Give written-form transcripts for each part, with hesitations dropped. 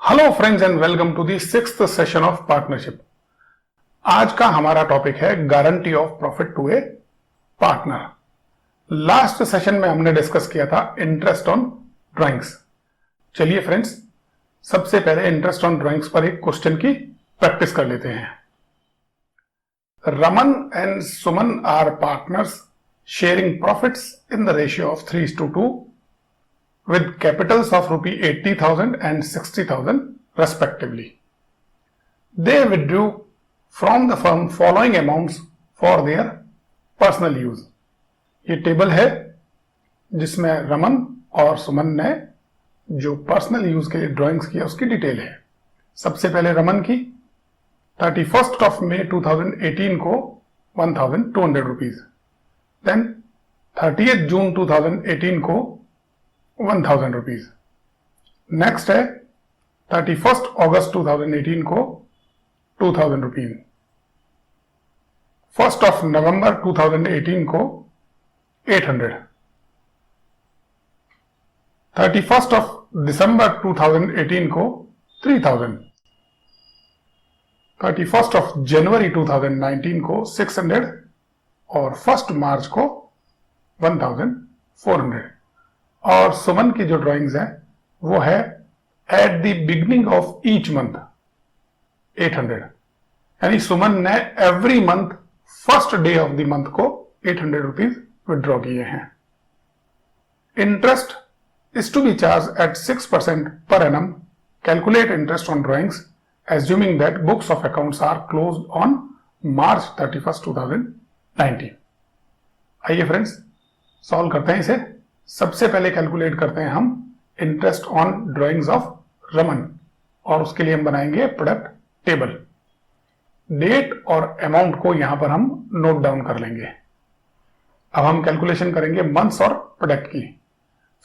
Hello friends and welcome to the sixth session of partnership. आज का हमारा topic है guarantee of profit to a partner. Last session में हमने discuss किया था इंटरेस्ट ऑन ड्राइंग्स। चलिए फ्रेंड्स, सबसे पहले इंटरेस्ट ऑन ड्राइंग्स पर एक क्वेश्चन की प्रैक्टिस कर लेते हैं। Raman and Suman are partners sharing profits in the ratio of 3:2 with capitals of ₹80,000 and ₹60,000 respectively. They withdrew from the firm following amounts for their personal use. ये table है जिसमें रमन और सुमन ने जो पर्सनल यूज के लिए ड्राइंग्स किया उसकी डिटेल है। सबसे पहले रमन की 31 May 2018 को 1,200 रुपीज, देन 30 June 2018 को 1,000 रुपीज। नेक्स्ट है 31 August 2018 को 2,000 रुपीज। 1 November 2018 को 800। 31 December 2018 को 3,000। 31 January 2019 को 600 और 1 March को 1,400। और सुमन की जो ड्राइंग्स है वो है at the beginning of each month 800, यानी सुमन ने every month first day of the month को 800 रुपीज विड्रॉ किए हैं। Interest is to be charge at 6% per annum. Calculate interest on drawings assuming that books of accounts are closed on March 31, 2019। आइए friends solve करते हैं इसे। सबसे पहले calculate करते हैं हम interest on drawings of Raman, और उसके लिए हम बनाएंगे प्रोडक्ट टेबल। डेट और अमाउंट को यहां पर हम नोट डाउन कर लेंगे। अब हम कैलकुलेशन करेंगे मंथ्स और प्रोडक्ट की।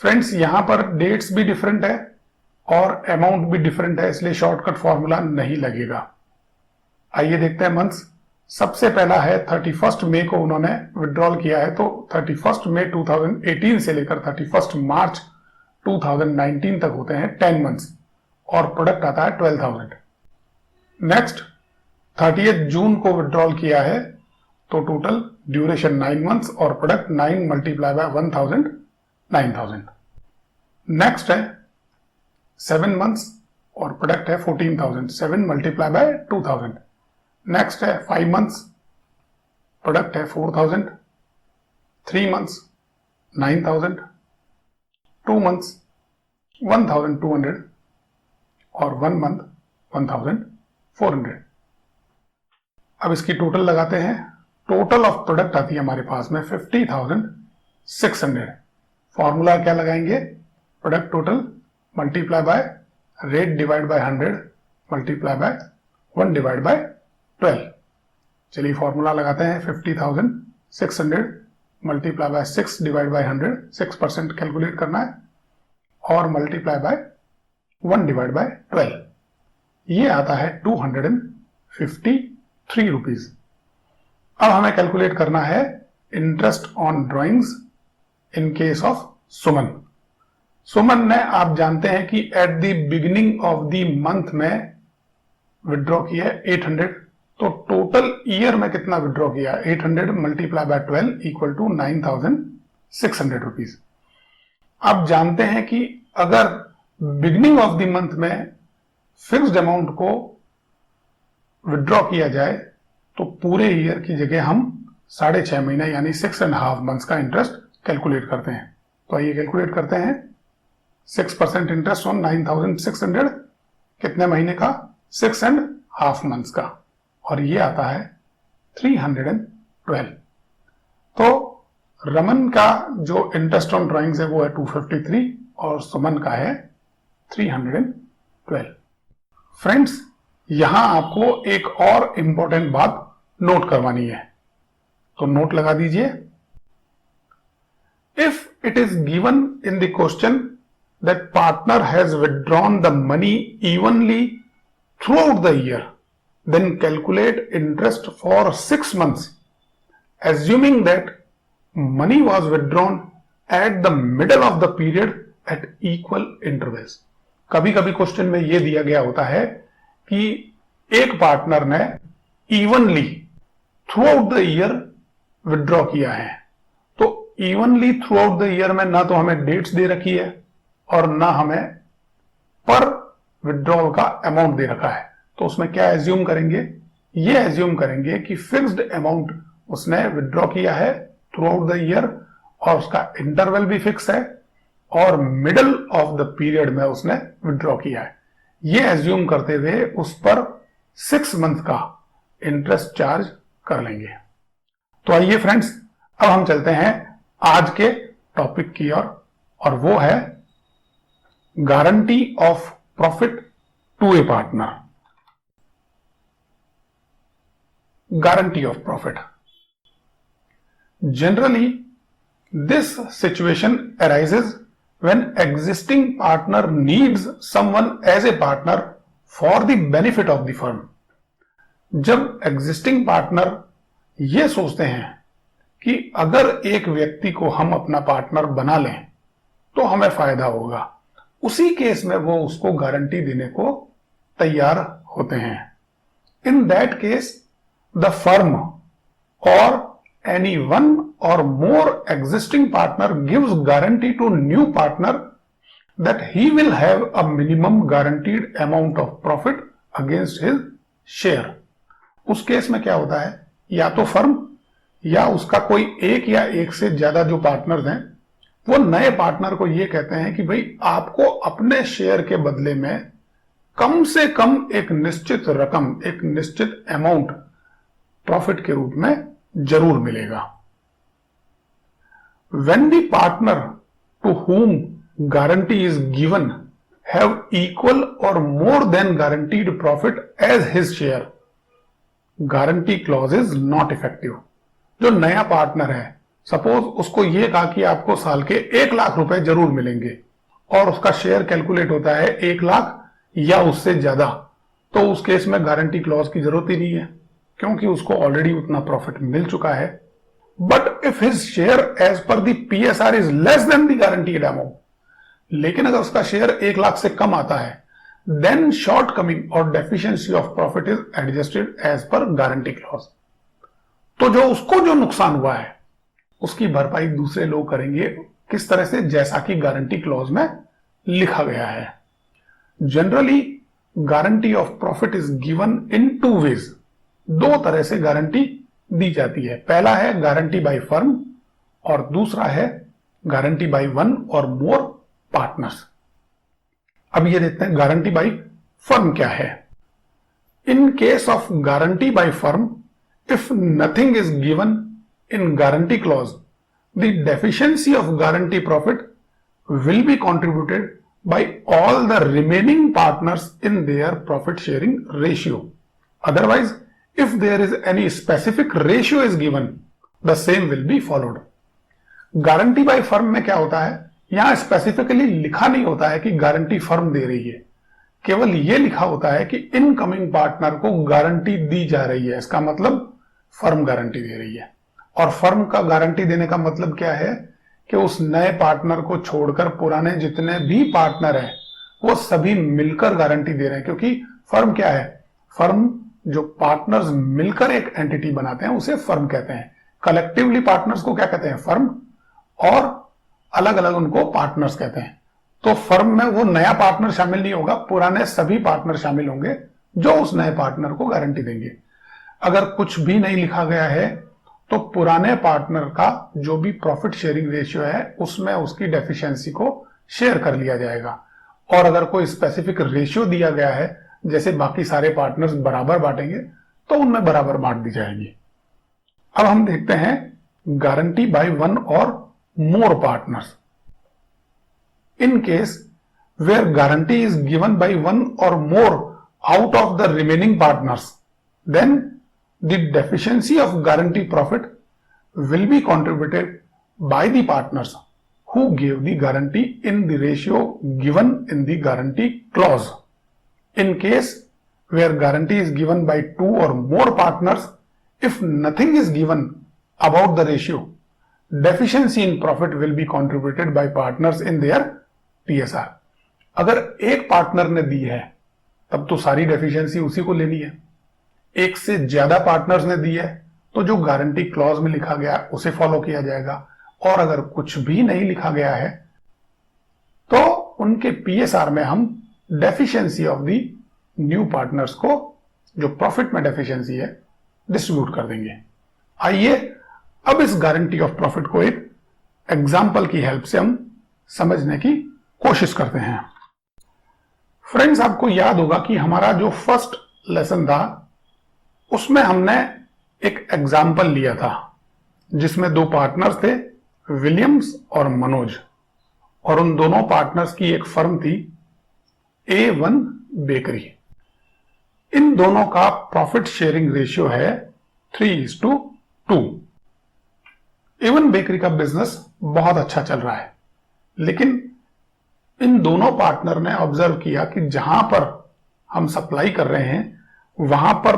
फ्रेंड्स, यहां पर डेट्स भी डिफरेंट है और अमाउंट भी डिफरेंट है, इसलिए शॉर्टकट फॉर्मूला नहीं लगेगा। आइए देखते हैं मंथ्स। सबसे पहला है 31 मई को उन्होंने विड्रॉल किया है, तो 31 मई 2018 से लेकर 31 मार्च 2019 तक होते हैं 10 मंथ्स, और प्रोडक्ट आता है 12,000। नेक्स्ट 30 जून को विड्रॉल किया है, तो टोटल ड्यूरेशन 9 मंथ्स और प्रोडक्ट 9 मल्टीप्लाई बाय 1,000 9,000। नेक्स्ट है 7 मंथ्स और प्रोडक्ट है 14,000, 7 मल्टीप्लाई बाय 2,000। नेक्स्ट है 5 मंथ्स, प्रोडक्ट है 4,000। 3 मंथ्स 9,000। 2 मंथ्स 1,200 और 1 मंथ 1,400। अब इसकी टोटल लगाते हैं। टोटल ऑफ प्रोडक्ट आती है हमारे पास में 50,600। फॉर्मूला क्या लगाएंगे? Product total multiply by rate divide by 100 multiply by 1 divide by 12। चलिए फॉर्मूला लगाते हैं। 50,600 multiply by 6 divide by 100, 6% calculate करना है, और मल्टीप्लाई बाय 1 डिवाइड बाय 12, ये आता है 253 रुपीज। अब हमें कैलकुलेट करना है interest on drawings in case of Suman. Suman ने, आप जानते हैं कि at the beginning of the month में विड्रॉ किया है 800, तो टोटल ईयर में कितना विड्रॉ किया? 800 multiply by 12 equal to 9,600 rupees. आप जानते हैं कि अगर बिगिनिंग ऑफ द मंथ में फिक्स्ड अमाउंट को विड्रॉ किया जाए तो पूरे ईयर की जगह हम 6.5 महीना यानी 6.5 मंथ्स का इंटरेस्ट कैलकुलेट करते हैं। तो आइए कैलकुलेट करते हैं। 6% इंटरेस्ट ऑन 9,600 कितने महीने का? 6.5 मंथ्स का, और ये आता है 312। तो रमन का जो इंटरेस्ट ऑन ड्राइंग्स है वो है 253 और सुमन का है 312। फ्रेंड्स, यहां आपको एक और इंपॉर्टेंट बात नोट करवानी है, तो नोट लगा दीजिए। If it is given in the question that partner has withdrawn the money evenly through out the year, then calculate interest for 6 months, assuming that money was withdrawn at the middle of the period at equal intervals. कभी कभी question में यह दिया गया होता है कि एक पार्टनर ने evenly through out the year withdraw किया है। तो evenly through out the year में ना तो हमें डेट्स दे रखी है और ना हमें पर विड्रॉल का अमाउंट दे रखा है। तो उसमें क्या एज्यूम करेंगे, ये एज्यूम करेंगे कि फिक्स्ड अमाउंट उसने विड्रॉ किया है थ्रू आउट द ईयर और उसका इंटरवल भी फिक्स है और मिडल ऑफ द पीरियड में उसने विड्रॉ किया है। ये एज्यूम करते हुए उस पर 6 मंथ का इंटरेस्ट चार्ज कर लेंगे। तो आइए फ्रेंड्स, अब हम चलते हैं आज के टॉपिक की ओर और वो है guarantee of profit to a partner. Guarantee of profit. Generally, this situation arises when existing partner needs someone as a partner for the benefit of the firm. जब existing partner ये सोचते हैं कि अगर एक व्यक्ति को हम अपना पार्टनर बना लें तो हमें फायदा होगा, उसी केस में वो उसको गारंटी देने को तैयार होते हैं। In that case, the firm or any one or more existing partner gives guarantee to new partner that he will have a minimum guaranteed amount of profit against his share. उस case में क्या होता है, या तो firm या उसका कोई एक या एक से ज्यादा जो पार्टनर्स हैं वो नए पार्टनर को ये कहते हैं कि भाई आपको अपने शेयर के बदले में कम से कम एक निश्चित रकम, एक निश्चित अमाउंट प्रॉफिट के रूप में जरूर मिलेगा। When the partner to whom guarantee is given have equal or more than guaranteed profit as his share, guarantee clause is not effective. जो नया पार्टनर है, सपोज उसको ये कहा कि आपको साल के 1 लाख रुपए जरूर मिलेंगे और उसका शेयर कैलकुलेट होता है 1 लाख या उससे ज्यादा, तो उस केस में गारंटी क्लॉज की जरूरत ही नहीं है क्योंकि उसको ऑलरेडी उतना प्रॉफिट मिल चुका है। But if his share as per the PSR is less than the guaranteed amount, लेकिन अगर उसका शेयर 1 लाख से कम आता है, देन शॉर्ट कमिंग और deficiency of profit is adjusted as per guarantee clause. तो जो उसको जो नुकसान हुआ है उसकी भरपाई दूसरे लोग करेंगे। किस तरह से, जैसा कि गारंटी क्लॉज में लिखा गया है। Generally guarantee of profit is given in 2 ways. 2 तरह से गारंटी दी जाती है। पहला है गारंटी बाय फर्म और दूसरा है guarantee by 1 or more partners. अब ये देखते हैं गारंटी बाय फर्म क्या है। इन case of guarantee by firm, if nothing is given in guarantee clause, the deficiency of guarantee profit will be contributed by all the remaining partners in their profit sharing ratio. Otherwise, if there is any specific ratio is given, the same will be followed. Guarantee by firm में क्या होता है, यहां specifically लिखा नहीं होता है कि गारंटी फर्म दे रही है, केवल यह लिखा होता है कि इनकमिंग पार्टनर को गारंटी दी जा रही है। इसका मतलब फर्म गारंटी दे रही है। और फर्म का गारंटी देने का मतलब क्या है कि उस नए पार्टनर को छोड़कर पुराने जितने भी पार्टनर हैं वो सभी मिलकर गारंटी दे रहे हैं। क्योंकि फर्म क्या है, फर्म जो पार्टनर्स मिलकर एक एंटिटी बनाते हैं उसे फर्म कहते हैं। कलेक्टिवली पार्टनर्स को क्या कहते हैं, फर्म, और अलग अलग उनको पार्टनर्स कहते हैं। तो फर्म में वो नया पार्टनर शामिल नहीं होगा, पुराने सभी पार्टनर शामिल होंगे जो उस नए पार्टनर को गारंटी देंगे। अगर कुछ भी नहीं लिखा गया है तो पुराने पार्टनर का जो भी प्रॉफिट शेयरिंग रेशियो है उसमें उसकी डेफिशिएंसी को शेयर कर लिया जाएगा। और अगर कोई स्पेसिफिक रेशियो दिया गया है, जैसे बाकी सारे पार्टनर्स बराबर बांटेंगे, तो उनमें बराबर बांट दी जाएगी। अब हम देखते हैं guarantee by 1 or more partners. In case where guarantee is given by 1 or more out of the remaining partners, then the deficiency of guarantee profit will be contributed by the partners who gave the guarantee in the ratio given in the guarantee clause. In case where guarantee is given by 2 or more partners, if nothing is given about the ratio, deficiency in profit will be contributed by partners in their PSR. अगर एक partner ने दी है तब तो सारी deficiency उसी को लेनी है। एक से ज्यादा पार्टनर्स ने दी है तो जो गारंटी क्लॉज में लिखा गया उसे फॉलो किया जाएगा, और अगर कुछ भी नहीं लिखा गया है तो उनके पीएसआर में हम deficiency of the new partners को, जो प्रॉफिट में डेफिशिएंसी है, डिस्ट्रीब्यूट कर देंगे। आइए अब इस गारंटी ऑफ प्रॉफिट को एक एग्जाम्पल की हेल्प से हम समझने की कोशिश करते हैं। फ्रेंड्स, आपको याद होगा कि हमारा जो फर्स्ट लेसन था उसमें हमने एक एग्जाम्पल लिया था जिसमें दो पार्टनर्स थे, विलियम्स और मनोज, और उन दोनों पार्टनर्स की एक फर्म थी A1 बेकरी। इन दोनों का प्रॉफिट शेयरिंग रेशियो है 3:2। A1 बेकरी का बिजनेस बहुत अच्छा चल रहा है, लेकिन इन दोनों पार्टनर ने ऑब्जर्व किया कि जहां पर हम सप्लाई कर रहे हैं वहां पर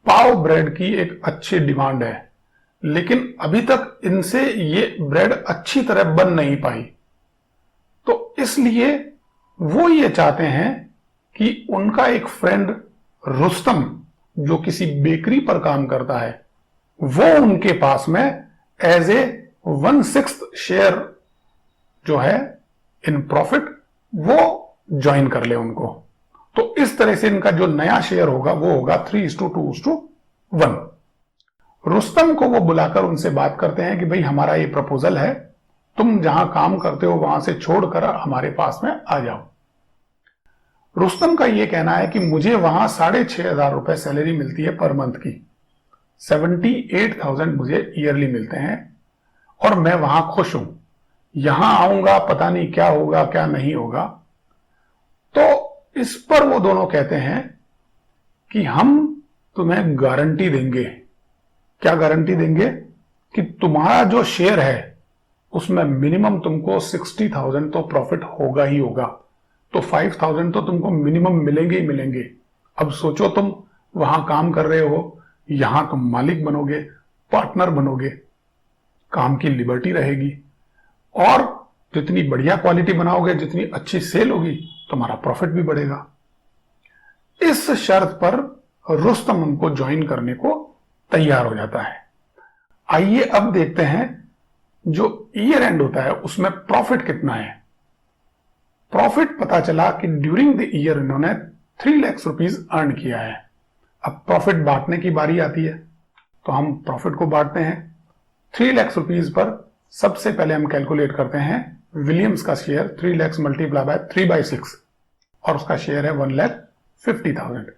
पाव ब्रेड की एक अच्छी डिमांड है, लेकिन अभी तक इनसे ये ब्रेड अच्छी तरह बन नहीं पाई। तो इसलिए वो ये चाहते हैं कि उनका एक फ्रेंड रुस्तम, जो किसी बेकरी पर काम करता है, वो उनके पास में एज ए 1/6 शेयर जो है इन प्रॉफिट वो ज्वाइन कर ले उनको। तो इस तरह से इनका जो नया शेयर होगा वो होगा 3:2:1। रुस्तम को वो बुलाकर उनसे बात करते हैं कि भाई हमारा ये प्रपोजल है, तुम जहां काम करते हो वहां से छोड़कर हमारे पास में आ जाओ। रुस्तम का ये कहना है कि मुझे वहां 6,500 रुपए सैलरी मिलती है पर मंथ की, 78,000 मुझे ईयरली मिलते हैं, और मैं वहां खुश हूं। यहां आऊंगा पता नहीं क्या होगा क्या नहीं होगा। तो इस पर वो दोनों कहते हैं कि हम तुम्हें गारंटी देंगे। क्या गारंटी देंगे? कि तुम्हारा जो शेयर है उसमें मिनिमम तुमको 60,000 तो प्रॉफिट होगा ही होगा, तो 5,000 तो तुमको मिनिमम मिलेंगे ही मिलेंगे। अब सोचो, तुम वहां काम कर रहे हो, यहां तुम मालिक बनोगे, पार्टनर बनोगे, काम की लिबर्टी रहेगी, और जितनी बढ़िया क्वालिटी बनाओगे, जितनी अच्छी सेल होगी, तुम्हारा प्रॉफिट भी बढ़ेगा। इस शर्त पर रुस्तम उनको ज्वाइन करने को तैयार हो जाता है। आइए अब देखते हैं जो ईयर एंड होता है उसमें प्रॉफिट कितना है। प्रॉफिट पता चला कि ड्यूरिंग द ईयर इन्होंने 3 लाख रुपीज अर्न किया है। अब प्रॉफिट बांटने की बारी आती है, तो हम प्रॉफिट को बांटते हैं। 3 लाख रुपीज पर सबसे पहले हम कैलकुलेट करते हैं विलियम्स का शेयर 3 लाख मल्टीप्लाई बाय 3/6, और उसका शेयर है 1,50,000।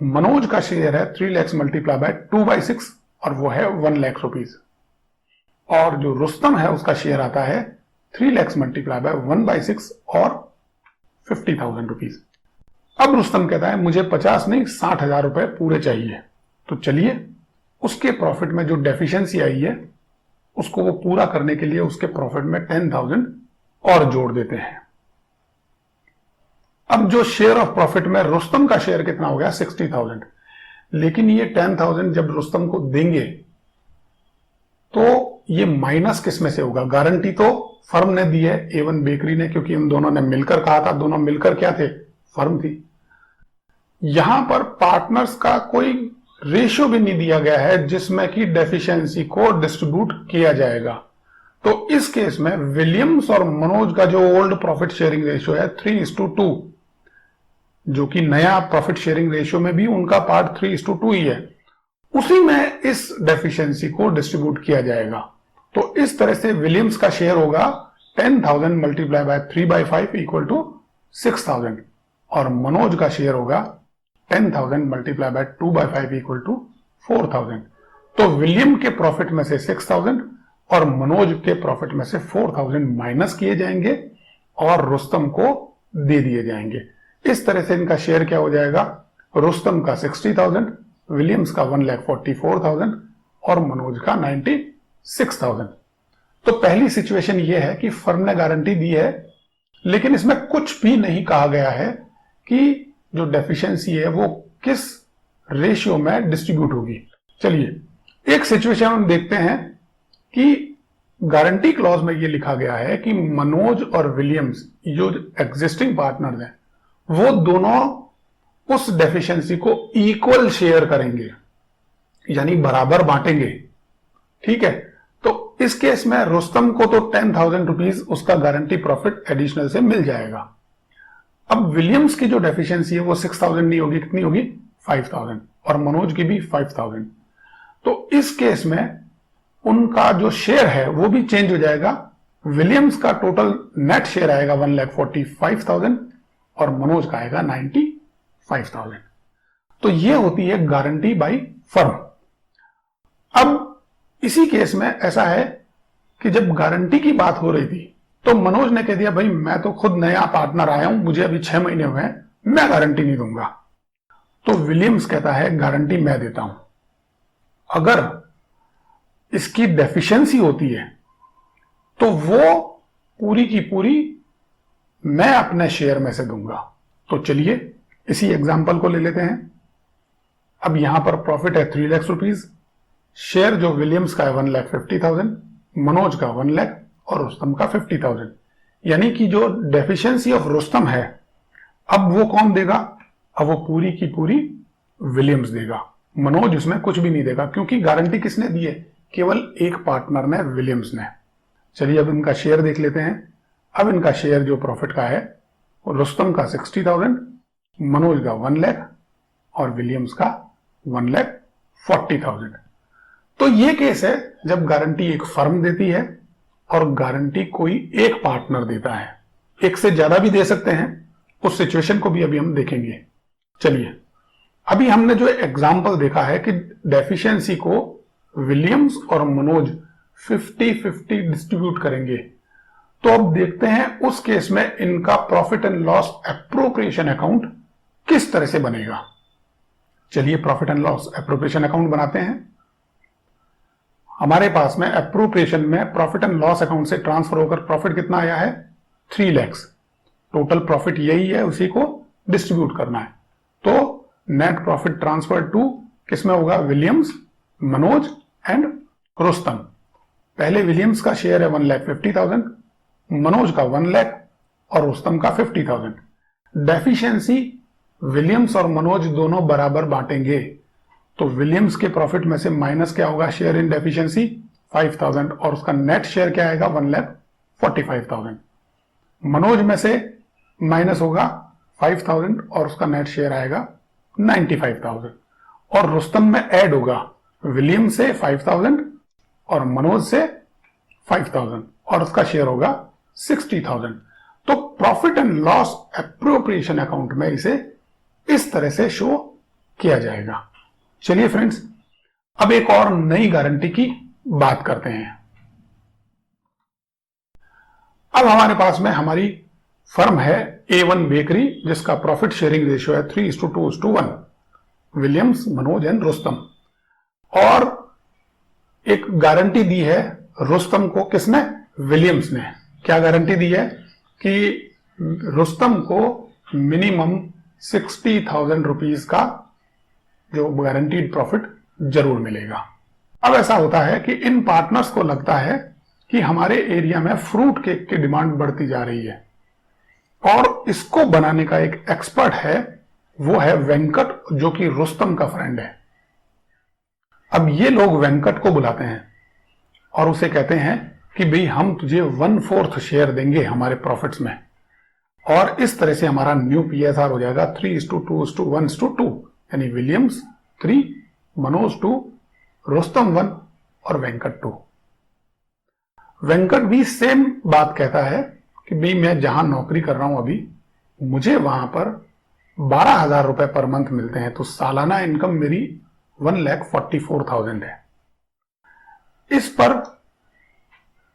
मनोज का शेयर है 3 लाख मल्टीप्लाई बाय 2/6, और वो है 1 लाख रुपीज। और जो रुस्तम है उसका शेयर आता है 3 लाख मल्टीप्लाई बाय 1/6 और 50,000 रुपीज। अब रुस्तम कहता है मुझे 50 नहीं 60,000 रुपए पूरे चाहिए। तो चलिए उसके प्रॉफिट में जो डेफिशिएंसी आई है उसको वो पूरा करने के लिए उसके प्रॉफिट में 10,000 और जोड़ देते हैं। अब जो शेयर ऑफ प्रॉफिट में रुस्तम का शेयर कितना हो गया? 60,000। लेकिन ये 10,000 जब रुस्तम को देंगे तो ये माइनस किस में से होगा? गारंटी तो फर्म ने दी है, A1 बेकरी ने, क्योंकि उन दोनों ने मिलकर कहा था, दोनों मिलकर क्या थे? फर्म थी। यहां पर पार्टनर्स का कोई रेशियो भी नहीं दिया गया है जिसमें कि डेफिशिएंसी को डिस्ट्रीब्यूट किया जाएगा। तो इस केस में विलियम्स और मनोज का जो ओल्ड प्रॉफिट शेयरिंग रेशियो है 3:2, जो कि नया प्रॉफिट शेयरिंग रेशियो में भी उनका पार्ट 3:2 ही है, उसी में इस डेफिशिएंसी को डिस्ट्रीब्यूट किया जाएगा। तो इस तरह से विलियम्स का शेयर होगा 10,000 मल्टीप्लाई बाय 3/5 इक्वल टू 6,000, और मनोज का शेयर होगा 10,000 मल्टीप्लाई बाय 2/5 इक्वल टू 4,000। तो विलियम के प्रॉफिट में से 6,000 और मनोज के प्रॉफिट में से 4,000 माइनस किए जाएंगे और रुस्तम को दे दिए जाएंगे। इस तरह से इनका शेयर क्या हो जाएगा? रुस्तम का 60,000, विलियम्स का 1,44,000 और मनोज का 96,000। तो पहली सिचुएशन यह है कि फर्म ने गारंटी दी है, लेकिन इसमें कुछ भी नहीं कहा गया है कि जो डेफिशिएंसी है वो किस रेशियो में डिस्ट्रीब्यूट होगी। चलिए एक सिचुएशन हम देखते हैं कि गारंटी क्लॉज में ये लिखा गया है कि मनोज और विलियम्स जो एग्जिस्टिंग पार्टनर्स हैं वो दोनों उस डेफिशिएंसी को इक्वल शेयर करेंगे, यानी बराबर बांटेंगे। ठीक है, तो इस केस में रुस्तम को तो 10,000 रुपीज उसका गारंटी प्रॉफिट एडिशनल से मिल जाएगा। अब विलियम्स की जो डेफिशिएंसी है वो 6,000 नहीं होगी, कितनी होगी? 5,000, और मनोज की भी 5,000। तो इस केस में उनका जो शेयर है वो भी चेंज हो जाएगा। विलियम्स का टोटल नेट शेयर आएगा 1,45,000 और मनोज का आएगा 95,000। तो ये होती है गारंटी बाय फर्म। अब इसी केस में ऐसा है कि जब गारंटी की बात हो रही थी तो मनोज ने कह दिया भाई मैं तो खुद नया पार्टनर आया हूं, मुझे अभी 6 महीने हुए हैं, मैं गारंटी नहीं दूंगा। तो विलियम्स कहता है गारंटी मैं देता हूं। अगर इसकी डेफिशिएंसी होती है तो वो पूरी की पूरी मैं अपने शेयर में से दूंगा। तो चलिए इसी एग्जांपल को ले लेते हैं। अब यहां पर प्रॉफिट है 3 लाख रुपीज, शेयर जो विलियम्स का है 1,50,000, मनोज का 1 लाख और रुस्तम का 50,000। यानी कि जो डेफिशिएंसी ऑफ रुस्तम है अब वो कौन देगा? अब वो पूरी की पूरी विलियम्स देगा, मनोज उसमें कुछ भी नहीं देगा, क्योंकि गारंटी किसने दी है? केवल एक पार्टनर ने, विलियम्स ने। चलिए अब इनका शेयर देख लेते हैं। अब इनका शेयर जो प्रॉफिट का है रुस्तम का 60,000, मनोज का 1 लाख और विलियम्स का 1,40,000। तो ये केस है जब गारंटी एक फर्म देती है और गारंटी कोई एक पार्टनर देता है। एक से ज्यादा भी दे सकते हैं, उस सिचुएशन को भी अभी हम देखेंगे। चलिए अभी हमने जो एग्जाम्पल देखा है कि डेफिशिएंसी को विलियम्स और मनोज 50-50 डिस्ट्रीब्यूट करेंगे, तो अब देखते हैं उस केस में इनका profit and loss appropriation account किस तरह से बनेगा। चलिए profit and loss appropriation account बनाते हैं। हमारे पास में एप्रोप्रिएशन में प्रॉफिट एंड लॉस अकाउंट से ट्रांसफर होकर प्रॉफिट कितना आया है? 3 लाख। टोटल प्रॉफिट यही है, उसी को डिस्ट्रीब्यूट करना है। तो नेट प्रॉफिट ट्रांसफर टू किसमें होगा? Williams, Manoj and Rustam. पहले विलियम्स का शेयर है 1,50,000, मनोज का 1 लाख और रुस्तम का 50,000। डेफिशिएंसी विलियम्स और मनोज दोनों बराबर बांटेंगे, तो विलियम्स के प्रॉफिट में से माइनस क्या होगा? शेयर इन डेफिशिएंसी 5,000 और उसका नेट शेयर क्या आएगा? 1,45,000। मनोज में से माइनस होगा 5,000 और उसका नेट शेयर आएगा 95,000 और रुस्तम में ऐड होगा विलियम से 5,000 और मनोज से 5,000 और उसका शेयर होगा 60,000। तो profit and loss appropriation account में इसे इस तरह से शो किया जाएगा। चलिए फ्रेंड्स अब एक और नई गारंटी की बात करते हैं। अब हमारे पास में हमारी फर्म है A1 बेकरी, जिसका प्रॉफिट शेयरिंग रेशियो है 3:2:1, विलियम्स, मनोज एंड रुस्तम। और एक गारंटी दी है रुस्तम को, किसने? विलियम्स ने। क्या गारंटी दी है? कि रुस्तम को मिनिमम 60,000 रुपीज का जो गारंटीड प्रॉफिट जरूर मिलेगा। अब ऐसा होता है कि इन पार्टनर्स को लगता है कि हमारे एरिया में फ्रूट केक की डिमांड बढ़ती जा रही है और इसको बनाने का एक एक्सपर्ट है, वो है वेंकट, जो कि रुस्तम का फ्रेंड है। अब ये लोग वेंकट को बुलाते हैं और उसे कहते हैं कि भाई हम तुझे 1/4 शेयर देंगे हमारे प्रॉफिट्स में, और इस तरह से हमारा न्यू PSR हो जाएगा 3:2:1:2, यानी विलियम्स 3, मनोज 2, रुस्तम 1 और वेंकट 2। वेंकट भी सेम बात कहता है कि भाई मैं जहां नौकरी कर रहा हूं अभी, मुझे वहां पर 12,000 रुपए पर मंथ मिलते हैं, तो सालाना इनकम मेरी 1,44,000 है। इस पर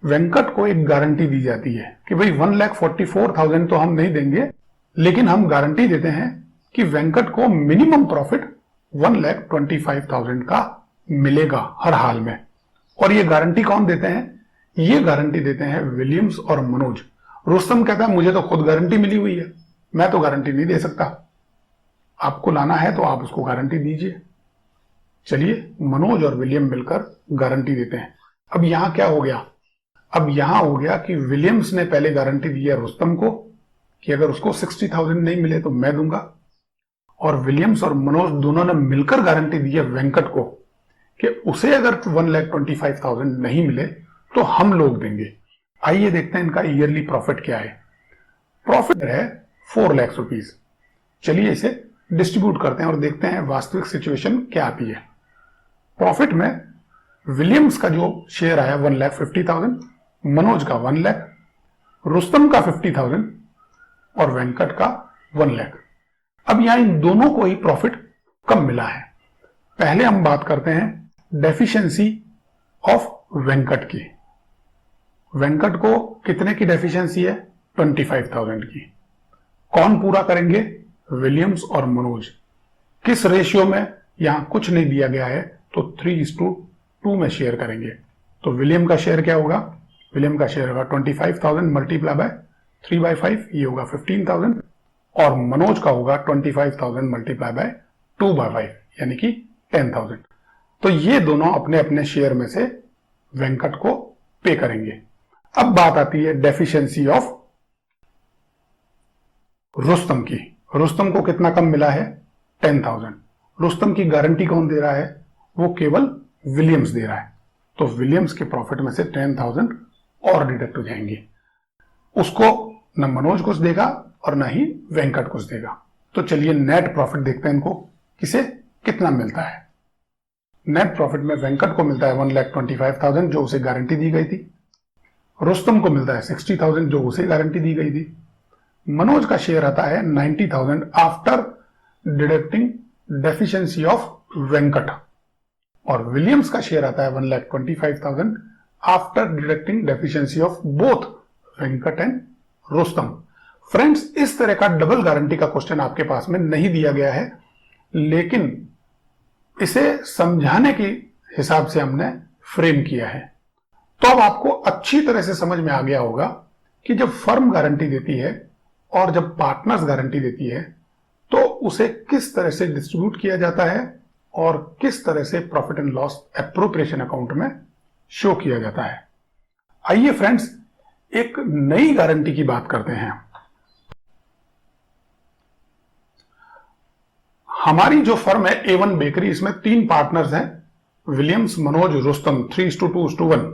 वेंकट को एक गारंटी दी जाती है कि भाई 1,44,000 तो हम नहीं देंगे, लेकिन हम गारंटी देते हैं कि वेंकट को मिनिमम प्रॉफिट 1,25,000 का मिलेगा हर हाल में। और ये गारंटी कौन देते हैं? ये गारंटी देते हैं विलियम्स और मनोज। रुस्तम कहता है मुझे तो खुद गारंटी मिली हुई है, मैं तो गारंटी नहीं दे सकता, आपको लाना है तो आप उसको गारंटी दीजिए। चलिए मनोज और विलियम मिलकर गारंटी देते हैं। अब यहां क्या हो गया? अब यहां हो गया कि विलियम्स ने पहले गारंटी दी है रुस्तम को कि अगर उसको 60,000 नहीं मिले तो मैं दूंगा, और विलियम्स और मनोज दोनों ने मिलकर गारंटी दी है वेंकट को कि उसे अगर 1,25,000 नहीं मिले तो हम लोग देंगे। आइए देखते हैं इनका ईयरली प्रॉफिट क्या है। प्रॉफिट है 4 लाख रुपीज। चलिए इसे डिस्ट्रीब्यूट करते हैं और देखते हैं वास्तविक सिचुएशन क्या आती है। प्रॉफिट में विलियम्स का जो शेयर आया 1,50,000, मनोज का 1 लाख, रुस्तम का 50,000 और वेंकट का 1 लाख। अब यहां इन दोनों को ही प्रॉफिट कम मिला है। पहले हम बात करते हैं डेफिशिएंसी ऑफ वेंकट की। वेंकट को कितने की डेफिशिएंसी है? 25,000 की। कौन पूरा करेंगे? विलियम्स और मनोज। किस रेशियो में? यहां कुछ नहीं दिया गया है तो 3:2 में शेयर करेंगे। तो विलियम का शेयर क्या होगा? विलियम का शेयर होगा 25,000 मल्टीप्लाई बाय 3/5, ये होगा 15,000, और मनोज का होगा 25,000 मल्टीप्लाई बाय 2/5 यानी कि 10,000। तो ये दोनों अपने अपने शेयर में से वेंकट को पे करेंगे। अब बात आती है डेफिशिएंसी ऑफ रुस्तम की। रुस्तम को कितना कम मिला है? 10,000। रुस्तम की गारंटी कौन दे रहा है? वो केवल विलियम्स दे रहा है। तो विलियम्स के प्रॉफिट में से 10,000 और डिडक्ट हो जाएंगे। उसको न मनोज कुछ देगा और ना ही वेंकट कुछ देगा। तो चलिए नेट प्रॉफिट देखते हैं इनको किसे कितना मिलता है। नेट प्रॉफिट में वेंकट को मिलता है 1,25,000 जो उसे गारंटी दी गई थी। रुस्तम को मिलता है 60,000 जो उसे गारंटी दी गई थी। मनोज का शेयर आता है 90,000 after deducting deficiency of Venkat, और विलियम्स का शेयर आता है 1,25,000 after deducting deficiency of both Venkat and Rustam. Friends, इस तरह का डबल गारंटी का क्वेश्चन आपके पास में नहीं दिया गया है, लेकिन इसे समझाने के हिसाब से हमने फ्रेम किया है। तो अब आपको अच्छी तरह से समझ में आ गया होगा कि जब फर्म गारंटी देती है और जब पार्टनर्स गारंटी देती है तो उसे किस तरह से डिस्ट्रीब्यूट किया जाता है और किस तरह से profit and loss appropriation account में शो किया जाता है। आइए फ्रेंड्स, एक नई गारंटी की बात करते हैं। हमारी जो फर्म है A1 बेकरी, इसमें 3 पार्टनर्स हैं, विलियम्स, मनोज, रुस्तम, 3:2:1।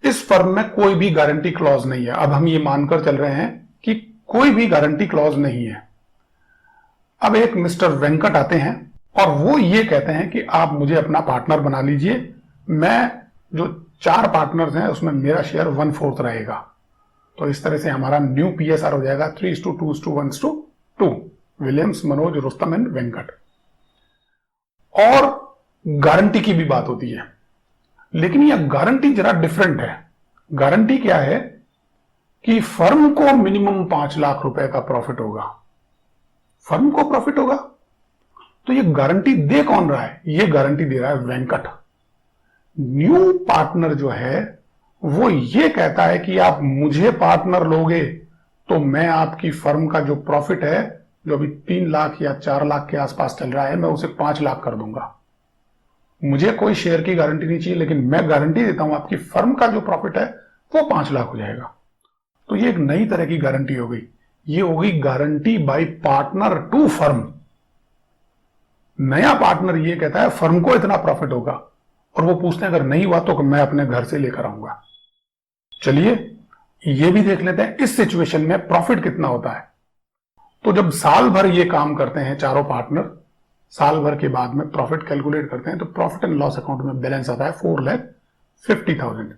इस फर्म में कोई भी गारंटी क्लॉज नहीं है। अब हम ये मानकर चल रहे हैं कि कोई भी गारंटी क्लॉज नहीं है। अब एक मिस्टर वेंकट आते हैं और वो ये कहते हैं कि आप मुझे अपना पार्टनर बना लीजिए, मैं जो 4 पार्टनर्स हैं उसमें मेरा शेयर 1/4 रहेगा। तो इस तरह से हमारा न्यू PSR हो जाएगा 3:2:1:2, विलियम्स, मनोज, रुस्तम एंड वेंकट। और गारंटी की भी बात होती है, लेकिन यह गारंटी जरा डिफरेंट है। गारंटी क्या है कि फर्म को मिनिमम 5 लाख रुपए का प्रॉफिट होगा। फर्म को प्रॉफिट होगा, तो ये गारंटी दे कौन रहा है? ये गारंटी दे रहा है वेंकट। न्यू पार्टनर जो है वो ये कहता है कि आप मुझे पार्टनर लोगे तो मैं आपकी फर्म का जो प्रॉफिट है, जो अभी 3 लाख या 4 लाख के आसपास चल रहा है, मैं उसे 5 लाख कर दूंगा। मुझे कोई शेयर की गारंटी नहीं चाहिए, लेकिन मैं गारंटी देता हूं आपकी फर्म का जो प्रॉफिट है वो 5 लाख हो जाएगा। तो ये एक नई तरह की गारंटी हो गई। ये हो गई guarantee by partner to firm. नया पार्टनर ये कहता है फर्म को इतना प्रॉफिट होगा, और वो पूछते हैं अगर नहीं हुआ तो मैं अपने घर से लेकर आऊंगा। चलिए ये भी देख लेते हैं इस सिचुएशन में प्रॉफिट कितना होता है। तो जब साल भर ये काम करते हैं चारों पार्टनर, साल भर के बाद में प्रॉफिट कैलकुलेट करते हैं, तो प्रॉफिट एंड लॉस अकाउंट में बैलेंस आता है 4,50,000।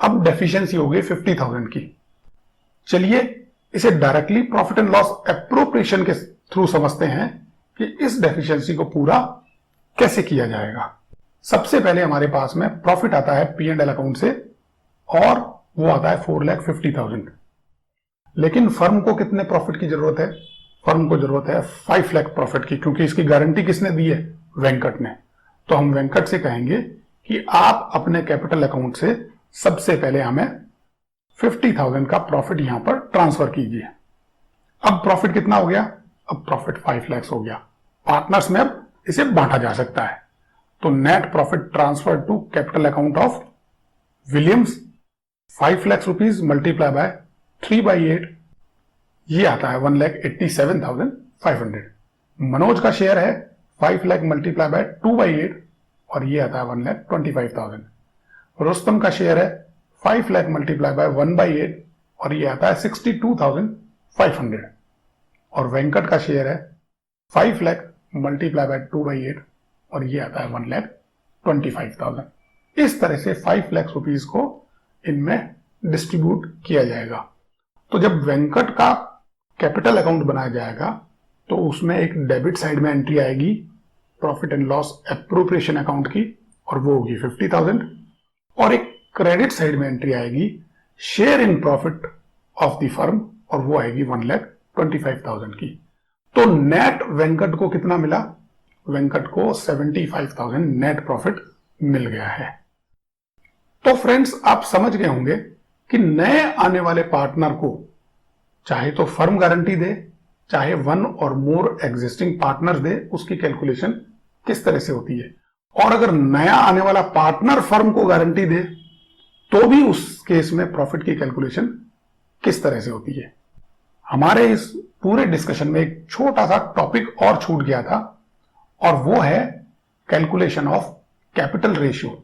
अब डेफिशिएंसी हो गई 50,000 की। चलिए इसे directly profit and loss appropriation के थ्रू समझते हैं कि इस डेफिशिएंसी को पूरा कैसे किया जाएगा। सबसे पहले हमारे पास में प्रॉफिट आता है P&L अकाउंट से, और वो आता है 4,50,000। लेकिन फर्म को कितने प्रॉफिट की जरूरत है? फर्म को जरूरत है 5 लाख प्रॉफिट की, क्योंकि इसकी गारंटी किसने दी है? वेंकट ने। तो हम वेंकट से कहेंगे कि आप अपने कैपिटल अकाउंट से सबसे पहले हमें 50,000 का प्रॉफिट यहां पर ट्रांसफर कीजिए। अब प्रॉफिट कितना हो गया? अब प्रॉफिट 5 लाख हो गया। पार्टनर्स में अब इसे बांटा जा सकता है। तो net profit transfer to capital account of Williams 5 lakh rupees multiply by 3/8, ये आता है 1,87,500। मनोज का शेयर है 5 लाख मल्टीप्लाई बाय 2/8 और ये आता है 1,25,000। रुस्तम का शेयर है 5 लाख मल्टीप्लाई बाय 1/8 और ये आता है 62,500। और वेंकट का शेयर है 5 लाख मल्टीप्लाई बाय 2/8 और ये आता है 1,25,000। इस तरह से 5 लाख रुपीज को इनमें डिस्ट्रीब्यूट किया जाएगा। तो जब वेंकट का कैपिटल अकाउंट बनाया जाएगा तो उसमें एक डेबिट साइड में एंट्री आएगी profit and loss appropriation account की और वो होगी 50,000, और एक क्रेडिट साइड में एंट्री आएगी share in profit of the firm और वो आएगी 1,25,000 की। तो नेट वेंकट को कितना मिला? वेंकट को 75,000 नेट प्रॉफिट मिल गया है। तो फ्रेंड्स, आप समझ गए होंगे कि नए आने वाले पार्टनर को चाहे तो फर्म गारंटी दे, चाहे वन और मोर एग्जिस्टिंग पार्टनर दे, उसकी कैलकुलेशन किस तरह से होती है। और अगर नया आने वाला पार्टनर फर्म को गारंटी दे तो भी उस केस में प्रॉफिट की कैलकुलेशन किस तरह से होती है। हमारे इस पूरे डिस्कशन में एक छोटा सा टॉपिक और छूट गया था और वो है कैलकुलेशन ऑफ कैपिटल रेशियो।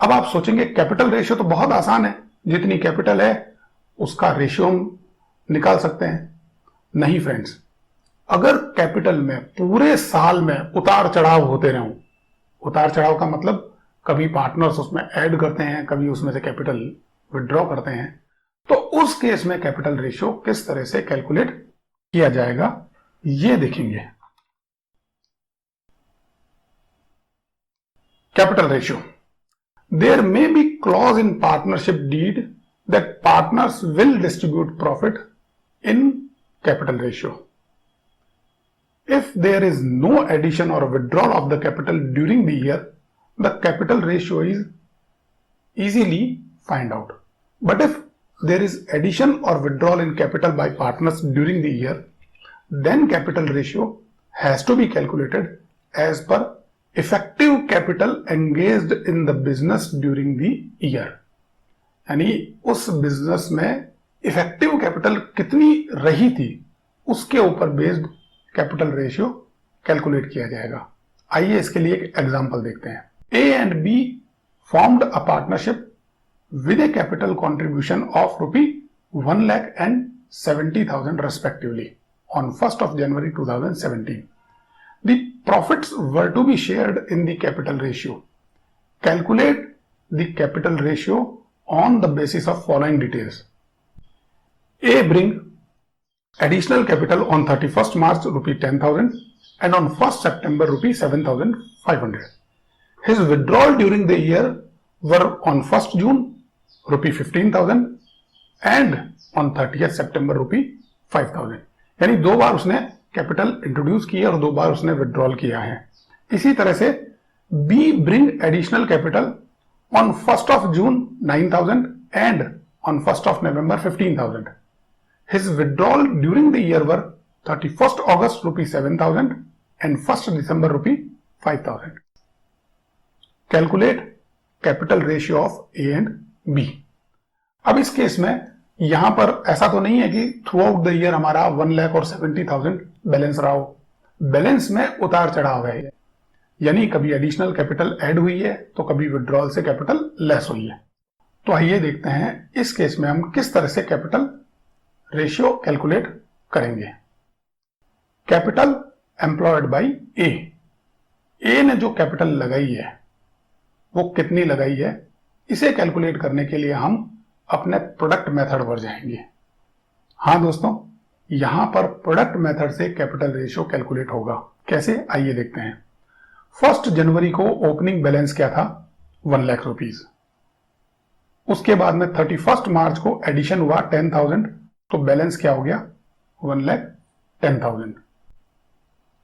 अब आप सोचेंगे कैपिटल रेशियो तो बहुत आसान है, जितनी कैपिटल है उसका रेशियो हम निकाल सकते हैं। नहीं फ्रेंड्स, अगर कैपिटल में पूरे साल में उतार चढ़ाव होते रहो, उतार चढ़ाव का मतलब कभी पार्टनर्स उसमें ऐड करते हैं, कभी उसमें से कैपिटल विड्रॉ करते हैं, तो उस केस में कैपिटल रेशियो किस तरह से कैलकुलेट किया जाएगा ये देखेंगे। Capital ratio, there may be clause in partnership deed that partners will distribute profit in capital ratio. If there is no addition or withdrawal of the capital during the year, the capital ratio is easily find out. But if there is addition or withdrawal in capital by partners during the year, then capital ratio has to be calculated as per effective capital engaged in the business during the year. यानी उस business में effective capital कितनी रही थी उसके ऊपर based capital ratio calculate किया जाएगा। आइए इसके लिए एक एग्जांपल देखते हैं। A and be formed a partnership with A capital contribution of ₹1,70,000 respectively on 1st of January 2017. The profits were to be shared in the capital ratio. Calculate the capital ratio on the basis of following details. A bring additional capital on 31st March ₹10,000 and on 1st September ₹7,500. His withdrawal during the year were on 1st June ₹15,000 and on 30th September ₹5,000. यानी 2 बार उसने capital introduce की और 2 बार उसने withdrawal किया है। इसी तरह से B bring additional capital on 1st of June 9,000 and on 1st of November 15,000. His withdrawal during the year were 31st August ₹7,000 and 1st December ₹5,000. Calculate capital ratio of A and B. अब इस case में यहां पर ऐसा तो नहीं है कि थ्रू आउट द ईयर हमारा 1,70,000 बैलेंस रहा हो। बैलेंस में उतार चढ़ाव है, यानी कभी एडिशनल कैपिटल ऐड हुई है तो कभी विड्रॉल से कैपिटल लेस हुई है। तो आइए देखते हैं इस केस में हम किस तरह से कैपिटल रेशियो कैलकुलेट करेंगे। कैपिटल एम्प्लॉयड बाय ए ने जो कैपिटल लगाई है वो कितनी लगाई है, इसे कैलकुलेट करने के लिए हम अपने प्रोडक्ट मेथड पर जाएंगे। हाँ दोस्तों, यहां पर प्रोडक्ट मेथड से कैपिटल रेशियो कैलकुलेट होगा। कैसे, आइए देखते हैं। 1 जनवरी को ओपनिंग बैलेंस क्या था? 1 लाख रुपीज। उसके बाद में 31 मार्च को एडिशन हुआ 10,000, तो बैलेंस क्या हो गया? 1,10,000।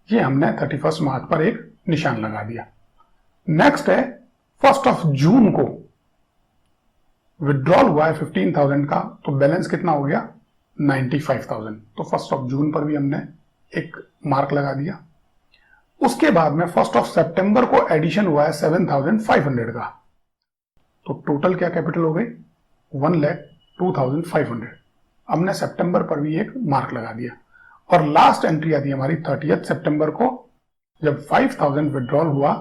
ये हमने 31 मार्च पर एक निशान लगा दिया। नेक्स्ट है 1 ऑफ जून को विड्रॉल हुआ है 15,000 का, तो बैलेंस कितना हो गया? 95,000। तो 1 ऑफ जून पर भी हमने एक मार्क लगा दिया। उसके बाद में 1 ऑफ सितंबर को एडिशन हुआ है 7,500 का, तो टोटल क्या कैपिटल हो गई? 1,02,500। हमने सितंबर पर भी एक मार्क लगा दिया और लास्ट एंट्री आती है हमारी 30 सितंबर को, जब 5,000 विड्रॉल हुआ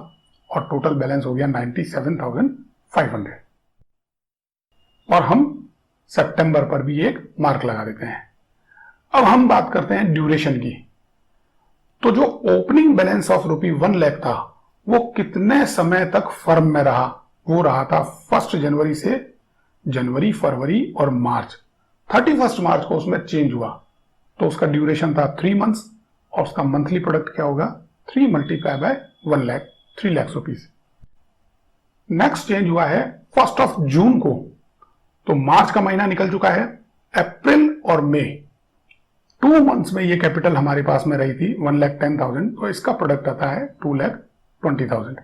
और टोटल बैलेंस हो गया 97,500 और हम सितंबर पर भी एक मार्क लगा देते हैं। अब हम बात करते हैं ड्यूरेशन की। तो जो ओपनिंग बैलेंस ऑफ ₹1 लाख था वो कितने समय तक फर्म में रहा? वो रहा था 1 जनवरी से जनवरी, फरवरी और मार्च। 31 मार्च को उसमें चेंज हुआ तो उसका ड्यूरेशन था 3 मंथ्स और उसका मंथली प्रोडक्ट क्या होगा? 3 multiply by 1 lakh, 3 lakh rupees. Next change हुआ है 1 जून को। तो मार्च का महीना निकल चुका है, अप्रैल और मई 2 मंथ्स में ये कैपिटल हमारे पास में रही थी 1,10,000, तो इसका प्रोडक्ट आता है 2,20,000।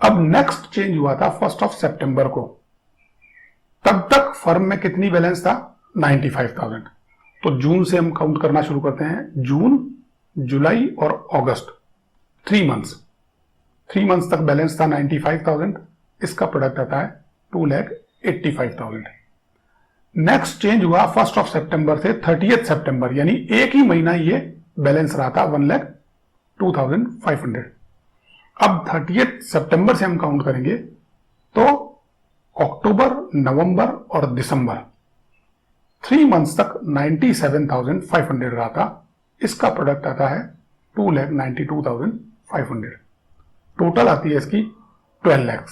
अब नेक्स्ट चेंज हुआ था 1 सितंबर को। तब तक फर्म में कितनी बैलेंस था? 95,000। तो जून से हम काउंट करना शुरू करते हैं। जून, जुलाई और अगस्त, 3 मंथ्स। 3 मंथ्स तक बैलेंस था 95,000, इसका प्रोडक्ट आता है 2,85,000। नेक्स्ट चेंज हुआ 1 सितंबर से 30 सितंबर, यानी एक ही महीना ये बैलेंस रहा था 1,02,500। अब 30 सितंबर से हम काउंट करेंगे तो अक्टूबर, नवंबर और दिसंबर 3 मंथ्स तक 97,500 रहा था, इसका प्रोडक्ट आता है 2,92,500। टोटल आती है इसकी 12 लाख।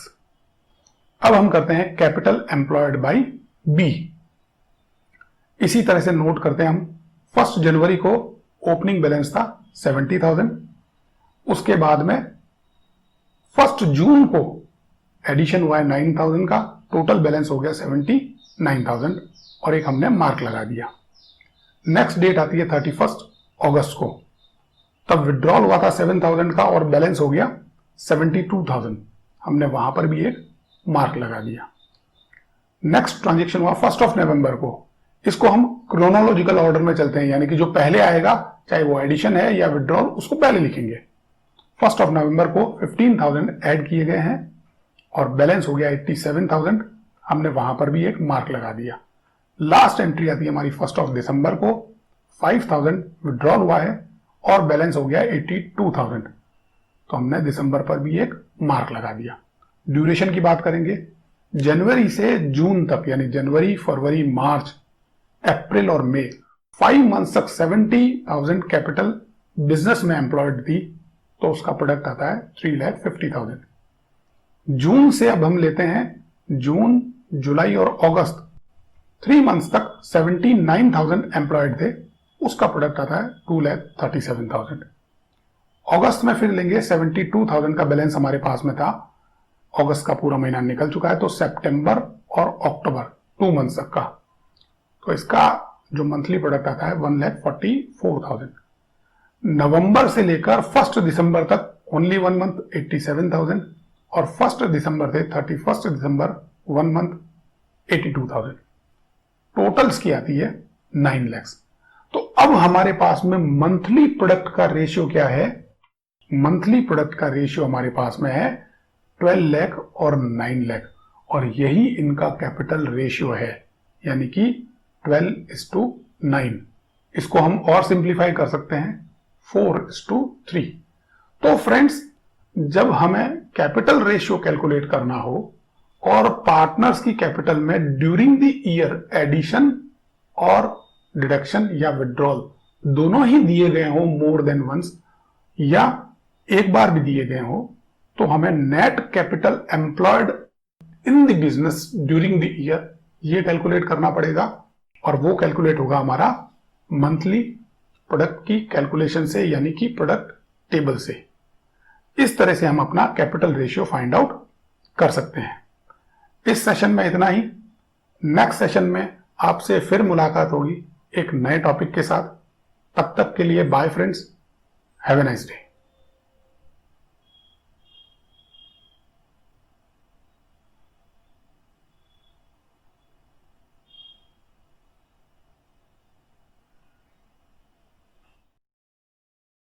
अब हम करते हैं कैपिटल एम्प्लॉयड बाय बी। इसी तरह से नोट करते हैं हम। 1 जनवरी को ओपनिंग बैलेंस था 70,000, उसके बाद में 1 जून को एडिशन हुआ है 9,000 का, टोटल बैलेंस हो गया 79,000 और एक हमने मार्क लगा दिया। नेक्स्ट डेट आती है 31 अगस्त को, तब विड्रॉल हुआ था 7,000 का और बैलेंस हो गया 72,000, हमने वहां पर भी एक मार्क लगा दिया। नेक्स्ट ट्रांजेक्शन हुआ 1 नवंबर को। इसको हम क्रोनोलॉजिकल ऑर्डर में चलते हैं, यानी कि जो पहले आएगा चाहे वो एडिशन है या विड्रॉल, उसको पहले लिखेंगे। 1 नवंबर को 15,000 ऐड किए गए हैं और बैलेंस हो गया 87,000, हमने वहां पर भी एक मार्क लगा दिया। लास्ट एंट्री आती है हमारी 1 दिसंबर को, 5,000 विड्रॉल हुआ है और बैलेंस हो गया 82,000, तो हमने दिसंबर पर भी एक मार्क लगा दिया। ड्यूरेशन की बात करेंगे, जनवरी से जून तक, यानी जनवरी, फरवरी, मार्च, अप्रैल और मई 5 मंथ्स तक 70,000 कैपिटल बिजनेस में एम्प्लॉयड थी, तो उसका प्रोडक्ट आता है 3,50,000। जून से अब हम लेते हैं जून, जुलाई और अगस्त, 3 मंथ्स तक 79,000 एम्प्लॉयड थे, उसका प्रोडक्ट आता है 2,37,000। अगस्त में फिर लेंगे 72,000 का बैलेंस हमारे पास में था, अगस्त का पूरा महीना निकल चुका है, तो सितंबर और अक्टूबर 2 मंथ्स तक का, तो इसका जो मंथली प्रोडक्ट आता है 1,44,000। नवंबर से लेकर 1 दिसंबर तक ओनली 1 मंथ 87,000 और 1 दिसंबर से 31 दिसंबर 1 मंथ 82,000। टोटल्स की आती है 9 लाख। तो अब हमारे पास में मंथली प्रोडक्ट का रेशियो क्या है? मंथली प्रोडक्ट का रेशियो हमारे पास में है 12 लाख और 9 लाख, और यही इनका कैपिटल रेशियो है, यानी कि 12:9। इसको हम और सिंप्लीफाई कर सकते हैं 4:3। तो फ्रेंड्स, जब हमें कैपिटल रेशियो कैलकुलेट करना हो और पार्टनर्स की कैपिटल में ड्यूरिंग द ईयर एडिशन और डिडक्शन या विड्रॉल दोनों ही दिए गए हो मोर देन वंस, या एक बार भी दिए गए हो, तो हमें net capital employed in the business during the year ये कैलकुलेट करना पड़ेगा, और वो कैलकुलेट होगा हमारा मंथली प्रोडक्ट की कैलकुलेशन से, यानी कि प्रोडक्ट टेबल से। इस तरह से हम अपना कैपिटल रेशियो फाइंड आउट कर सकते हैं। इस सेशन में इतना ही। नेक्स्ट सेशन में आपसे फिर मुलाकात होगी एक नए टॉपिक के साथ। तब तक के लिए bye friends, have a nice day.